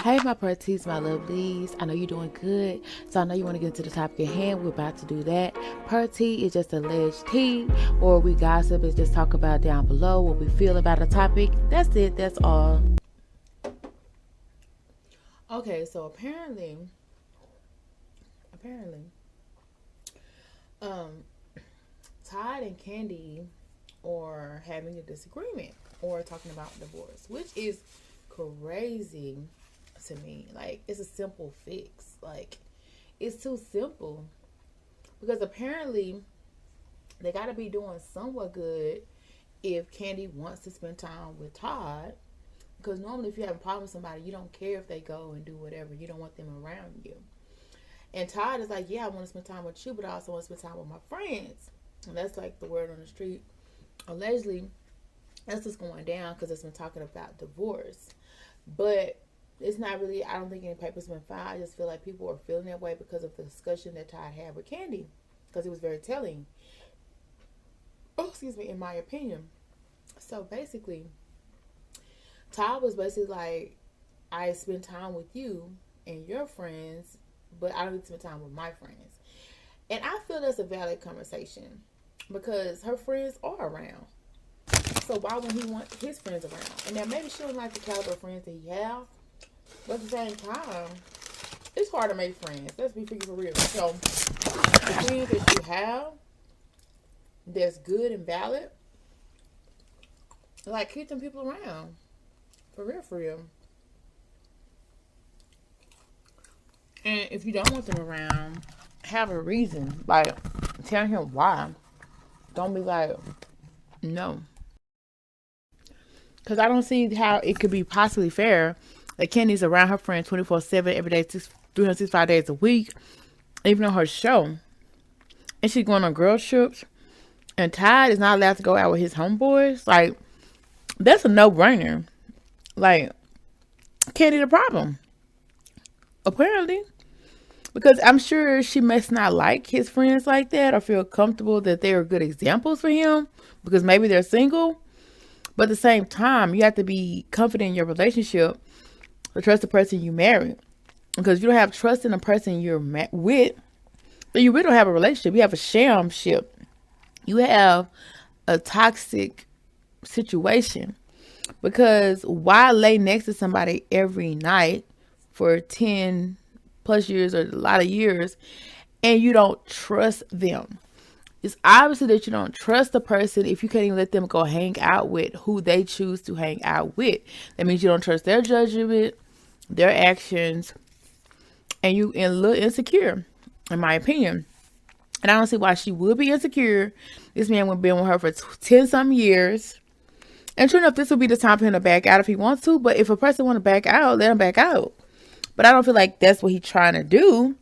Hey, my parties, my lovelies. I know you're doing good, so I know you want to get into the topic at hand. We're about to do that. Party is just alleged tea, or we gossip is just talk about down below what we feel about a topic. That's it. That's all. Okay, so apparently, um, Todd and Kandi are having a disagreement or talking about divorce, which is crazy to me. Like, it's a simple fix. Like, it's too simple because apparently they got to be doing somewhat good if Kandi wants to spend time with Todd. Because normally, if you have a problem with somebody, you don't care if they go and do whatever. You don't want them around you. And Todd is like, yeah, I want to spend time with you, but I also want to spend time with my friends. And that's like the word on the street. Allegedly, that's what's going down because it's been talking about divorce. But it's not really, I don't think any papers been filed. I just feel like people are feeling that way because of the discussion that Todd had with Kandi. Because it was very telling. Oh, excuse me, in my opinion. So basically, Todd was basically like, I spend time with you and your friends, but I don't need to spend time with my friends. And I feel that's a valid conversation because her friends are around. So why would he want his friends around? And now maybe she don't like the caliber of friends that he have, but at the same time, it's hard to make friends. Let's be freaking for real. So the friends that you have that's good and valid, like keep them people around. For real, for real. And if you don't want them around, have a reason. Like, tell him why. Don't be like, no. Because I don't see how it could be possibly fair that Kenny's around her friends 24/7 every day, 365 days a week, even on her show. And she's going on girl trips. And Todd is not allowed to go out with his homeboys. Like, that's a no-brainer. Like, Kenny the problem. Apparently. Because I'm sure she must not like his friends like that or feel comfortable that they are good examples for him because maybe they're single. But at the same time, you have to be confident in your relationship to trust the person you marry. Because if you don't have trust in the person you're with, then you really don't have a relationship. You have a sham ship. You have a toxic situation. Because why lay next to somebody every night for 10 plus years or a lot of years and you don't trust them? It's obviously that you don't trust the person if you can't even let them go hang out with who they choose to hang out with. That means you don't trust their judgment, their actions, and you a little insecure, in my opinion. And I don't see why she would be insecure. This man would been with her for 10 some years. And sure enough, this would be the time for him to back out if he wants to. But if a person want to back out, let him back out. But I don't feel like that's what he's trying to do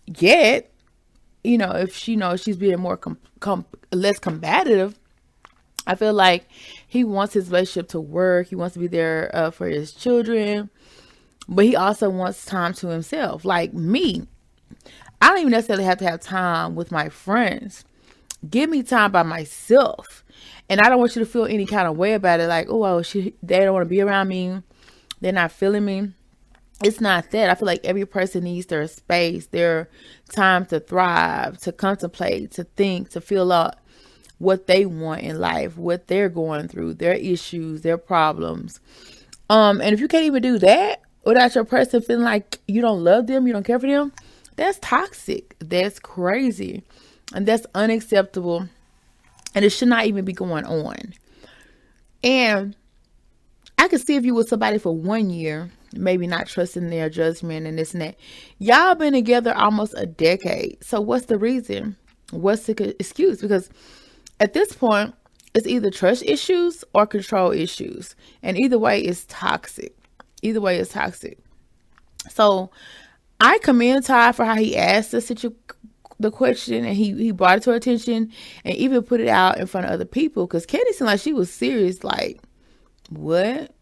yet. You know, if she knows she's being more less combative, I feel like he wants his relationship to work. He wants to be there for his children, but he also wants time to himself. Like me, I don't even necessarily have to have time with my friends. Give me time by myself, and I don't want you to feel any kind of way about it. Like, oh, well, they don't want to be around me. They're not feeling me. It's not that. I feel like every person needs their space, their time to thrive, to contemplate, to think, to feel out what they want in life, what they're going through, their issues, their problems. And if you can't even do that without your person feeling like you don't love them, you don't care for them, that's toxic. That's crazy. And that's unacceptable. And it should not even be going on. And I could see if you were somebody for 1 year, maybe not trusting their judgment and this and that. Y'all been together almost a decade. So what's the reason? What's the excuse? Because at this point, it's either trust issues or control issues. And either way, it's toxic. Either way, it's toxic. So I commend Todd for how he asked the question and he brought it to her attention and even put it out in front of other people. Because Kandi seemed like she was serious. Like, what?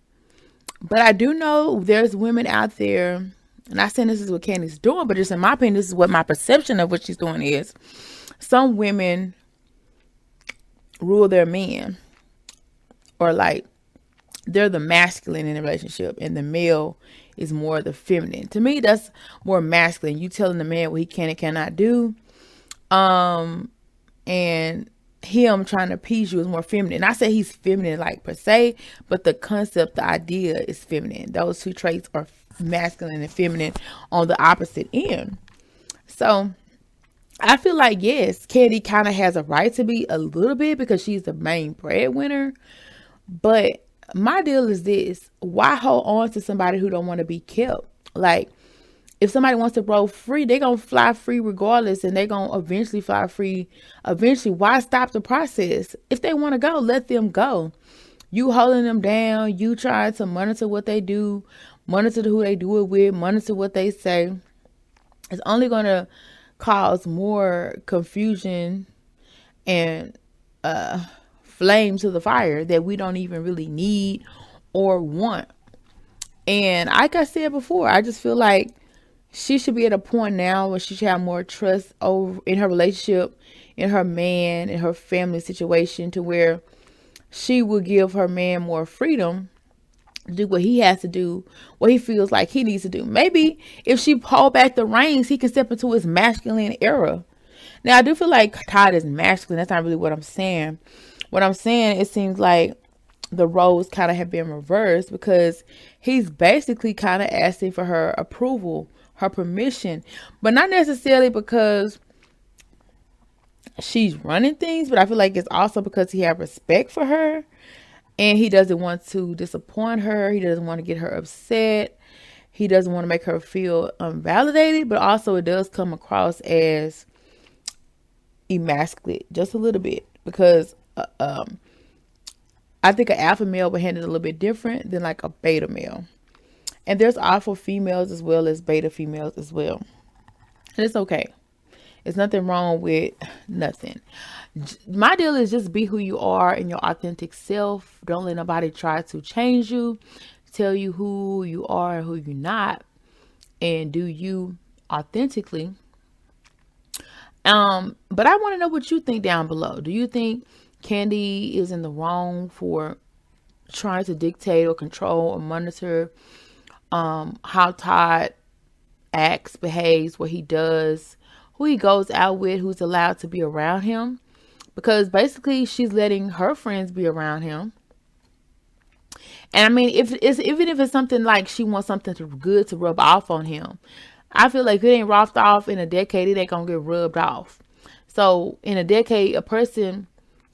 But I do know there's women out there, and not saying this is what Kandi's doing, but just in my opinion, this is what my perception of what she's doing is. Some women rule their men, or like they're the masculine in the relationship, and the male is more the feminine. To me, that's more masculine. You telling the man what he can and cannot do. And him trying to appease you is more feminine. I say he's feminine like per se, but the concept, the idea is feminine. Those two traits are masculine and feminine on the opposite end. So I feel like, yes, Kandi kind of has a right to be a little bit because she's the main breadwinner. But my deal is this: why hold on to somebody who don't want to be kept? Like, if somebody wants to roll free, they're going to fly free regardless, and they're going to eventually fly free. Eventually, why stop the process? If they want to go, let them go. You holding them down, you trying to monitor what they do, monitor who they do it with, monitor what they say. It's only going to cause more confusion and flame to the fire that we don't even really need or want. And like I said before, I just feel like she should be at a point now where she should have more trust over in her relationship, in her man, in her family situation, to where she will give her man more freedom to do what he has to do, what he feels like he needs to do. Maybe if she pull back the reins, he can step into his masculine era. Now, I do feel like Todd is masculine. That's not really what I'm saying. What I'm saying, it seems like the roles kind of have been reversed, because he's basically kind of asking for her approval, her permission, but not necessarily because she's running things, but I feel like it's also because he has respect for her and he doesn't want to disappoint her. He doesn't want to get her upset. He doesn't want to make her feel unvalidated, but also it does come across as emasculate just a little bit, because I think an alpha male would handle it a little bit different than like a beta male. And there's alpha females as well as beta females as well. And it's okay. There's nothing wrong with nothing. My deal is just be who you are in your authentic self. Don't let nobody try to change you, tell you who you are and who you're not, and do you authentically. But I want to know what you think down below. Do you think Kandi is in the wrong for trying to dictate or control or monitor how Todd acts, behaves, what he does, who he goes out with, who's allowed to be around him? Because basically she's letting her friends be around him. And I mean, even if it's something like she wants something good to rub off on him, I feel like if it ain't rubbed off in a decade, it ain't gonna get rubbed off. So in a decade, a person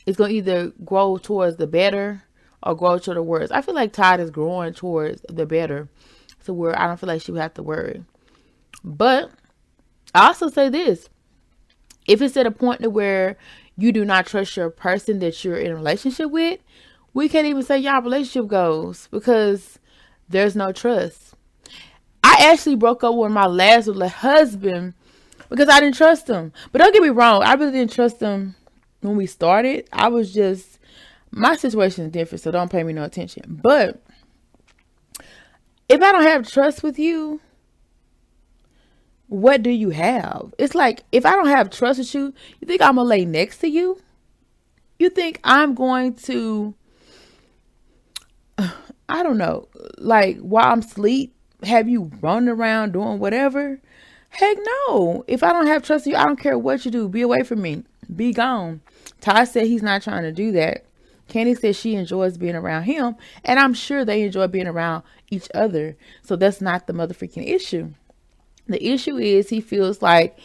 is gonna either grow towards the better or grow to the worse. I feel like Todd is growing towards the better, to where I don't feel like she would have to worry. But I also say this: if it's at a point to where you do not trust your person that you're in a relationship with, we can't even say y'all relationship goes, because there's no trust. I actually broke up with my last husband because I didn't trust him. But don't get me wrong, I really didn't trust him when we started. I was just, my situation is different, so don't pay me no attention. But if I don't have trust with you, what do you have? It's like, if I don't have trust with you, you think I'm gonna lay next to you? You think I'm going to, I don't know, like while I'm asleep, have you running around doing whatever? Heck no. If I don't have trust in you, I don't care what you do. Be away from me. Be gone. Todd said he's not trying to do that. Kandi said she enjoys being around him, and I'm sure they enjoy being around each other. So that's not the motherfucking issue. The issue is he feels like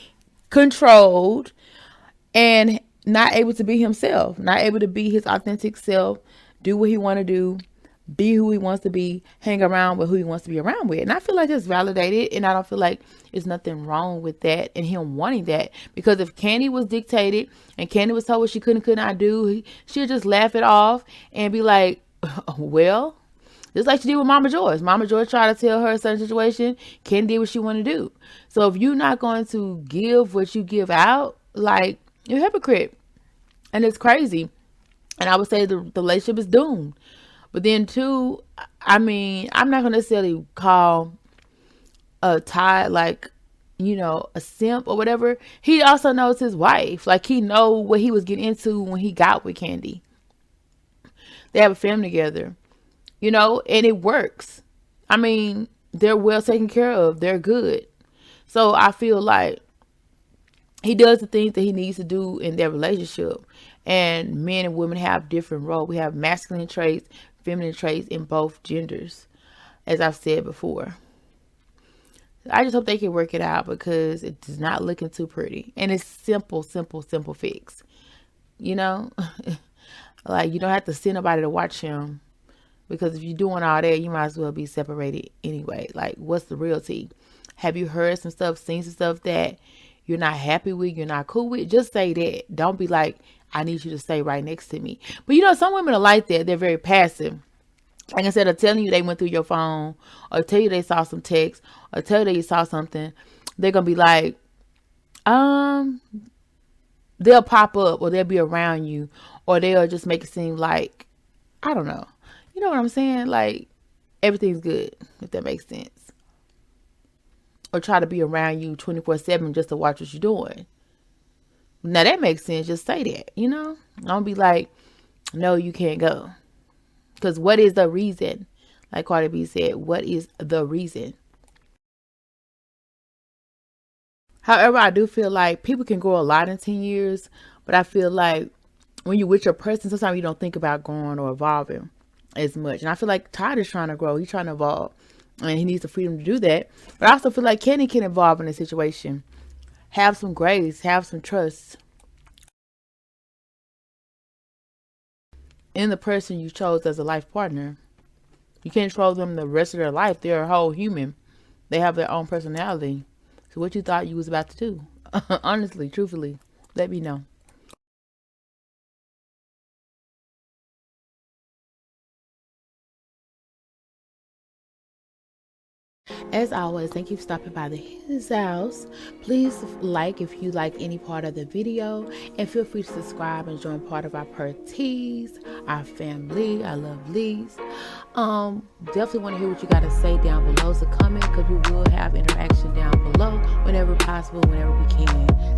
controlled and not able to be himself, not able to be his authentic self, do what he want to do, be who he wants to be, hang around with who he wants to be around with. And I feel like it's validated, and I don't feel like there's nothing wrong with that and him wanting that. Because if Kandi was dictated and Kandi was told what she could not do, she'd just laugh it off and be like, well, just like she did with Mama Joyce. Mama Joyce tried to tell her a certain situation. Kandi did what she wanted to do. So if you're not going to give what you give out, like, you're a hypocrite. And it's crazy. And I would say the relationship is doomed. But then too, I mean, I'm not going to necessarily call Todd like, you know, a simp or whatever. He also knows his wife. Like, he know what he was getting into when he got with Kandi. They have a family together, you know, and it works. I mean, they're well taken care of. They're good. So I feel like he does the things that he needs to do in their relationship. And men and women have different roles. We have masculine traits, feminine traits in both genders, as I've said before. I just hope they can work it out because it's not looking too pretty. And it's simple fix. You know? Like, you don't have to send nobody to watch him. Because if you're doing all that, you might as well be separated anyway. Like, what's the real tea? Have you heard some stuff, seen some stuff that you're not happy with, you're not cool with? Just say that. Don't be like, I need you to stay right next to me. But you know, some women are like that. They're very passive. Like, instead of telling you they went through your phone, or tell you they saw some text, or tell you they saw something, they're going to be like, they'll pop up, or they'll be around you, or they'll just make it seem like, I don't know. You know what I'm saying? Like, everything's good, if that makes sense. Or try to be around you 24/7 just to watch what you're doing. Now, that makes sense. Just say that, you know? Don't be like, no, you can't go. Because what is the reason? Like Cardi B said, what is the reason? However, I do feel like people can grow a lot in 10 years. But I feel like when you're with your person, sometimes you don't think about growing or evolving as much. And I feel like Todd is trying to grow. He's trying to evolve. And he needs the freedom to do that. But I also feel like Kandi can evolve in a situation. Have some grace. Have some trust in the person you chose as a life partner. You can't control them the rest of their life. They're a whole human. They have their own personality. So what you thought you was about to do? Honestly, truthfully, let me know. As always, thank you for stopping by his house. Please like if you like any part of the video, and feel free to subscribe and join part of our parties, our family, our lovelies. Definitely want to hear what you got to say down below. So comment, because we will have interaction down below whenever possible, whenever we can.